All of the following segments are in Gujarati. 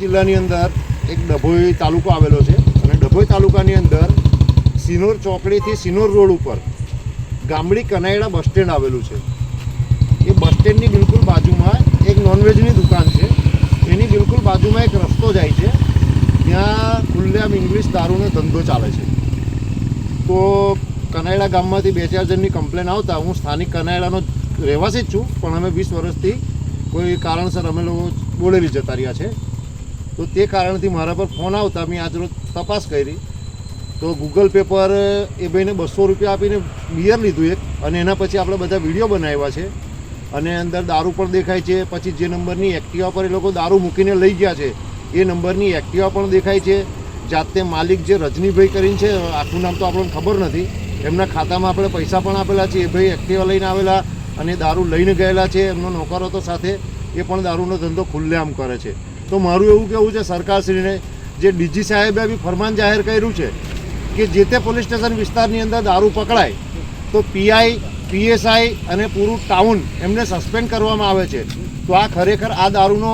જિલ્લાની અંદર એક ડભોઈ તાલુકો આવેલો છે અને ડભોઈ તાલુકાની અંદર સિનોર ચોકડીથી સિનોર રોડ ઉપર ગામડી કનાયડા બસ સ્ટેન્ડ આવેલું છે. એ બસ સ્ટેન્ડની બિલકુલ બાજુમાં એક નોનવેજની દુકાન છે. એની બિલકુલ બાજુમાં એક રસ્તો જાય છે, ત્યાં ખુલ્લેઆમ ઇંગ્લિશ દારૂનો ધંધો ચાલે છે. તો કનાયડા ગામમાંથી 2-4 જણની કમ્પ્લેન આવતા, હું સ્થાનિક કનાયડાનો રહેવાસી જ છું, પણ અમે 20 વર્ષથી કોઈ કારણસર અમે લોકો બોલેલી જતા રહ્યા છે. તો તે કારણથી મારા પર ફોન આવતા મેં આજરોજ તપાસ કરી. તો ગૂગલ પે પર એ ભાઈને 200 રૂપિયા આપીને બિયર લીધું એક, અને એના પછી આપણે બધા વિડીયો બનાવ્યા છે અને અંદર દારૂ પણ દેખાય છે. પછી જે નંબરની એક્ટિવા પર એ લોકો દારૂ મૂકીને લઈ ગયા છે એ નંબરની એક્ટિવા પણ દેખાય છે. જાતે માલિક જે રજનીભાઈ કરીને છે, આખું નામ તો આપણને ખબર નથી, એમના ખાતામાં આપણે પૈસા પણ આપેલા છે. એ ભાઈ એક્ટિવા લઈને આવેલા અને દારૂ લઈને ગયેલા છે. એમનો નોકરો તો સાથે એ પણ દારૂનો ધંધો ખુલ્લેઆમ કરે છે. તો મારું એવું કહેવું છે સરકારશ્રીને, જે ડીજી સાહેબે બી ફરમાન જાહેર કર્યું છે કે જે તે પોલીસ સ્ટેશન વિસ્તારની અંદર દારૂ પકડાય તો પીઆઈ, પીએસઆઈ અને પૂરું ટાઉન એમને સસ્પેન્ડ કરવામાં આવે છે. તો આ ખરેખર આ દારૂનો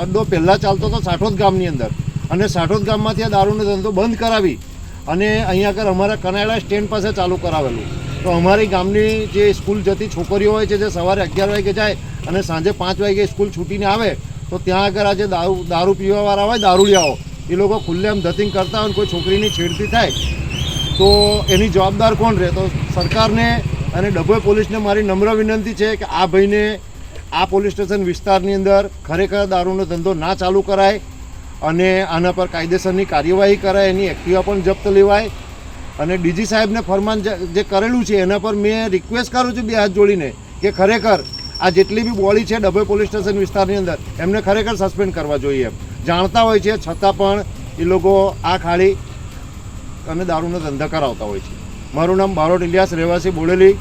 અડ્ડો પહેલાં ચાલતો હતો સાઠોદ ગામની અંદર, અને સાઠોદ ગામમાંથી આ દારૂનો ધંધો બંધ કરાવી અને અહીંયા આગળ અમારા કનાયડા સ્ટેન્ડ પાસે ચાલુ કરાવેલું. તો અમારી ગામની જે સ્કૂલ જતી છોકરીઓ હોય છે, જે સવારે 11 વાગે જાય અને સાંજે 5 વાગે સ્કૂલ છૂટીને આવે, તો ત્યાં આગળ આજે દારૂ પીવાવાળા હોય, દારૂડિયાઓ, એ લોકો ખુલ્લેઆમ ધતિંગ કરતા હોય, કોઈ છોકરીની છેડતી થાય તો એની જવાબદાર કોણ રહે? તો સરકારને અને ડભોઈ પોલીસને મારી નમ્ર વિનંતી છે કે આ ભાઈને આ પોલીસ સ્ટેશન વિસ્તારની અંદર ખરેખર દારૂનો ધંધો ના ચાલુ કરાય અને આના પર કાયદેસરની કાર્યવાહી કરાય, એની એક્ટિવા પણ જપ્ત લેવાય. અને ડીજી સાહેબને ફરમાન જે કરેલું છે એના પર મેં રિક્વેસ્ટ કરું છું 2 હાથ જોડીને કે ખરેખર આ જેટલી બી બોડી છે ડભોઈ પોલીસ સ્ટેશન વિસ્તારની અંદર એમને ખરેખર સસ્પેન્ડ કરવા જોઈએ. એમ જાણતા હોય છે છતાં પણ એ લોકો આ ખાડી અને દારૂનો ધંધા કરાવતા હોય છે. મારું નામ બારોટ ઇલિયાસ, રહેવાસી બોડેલી,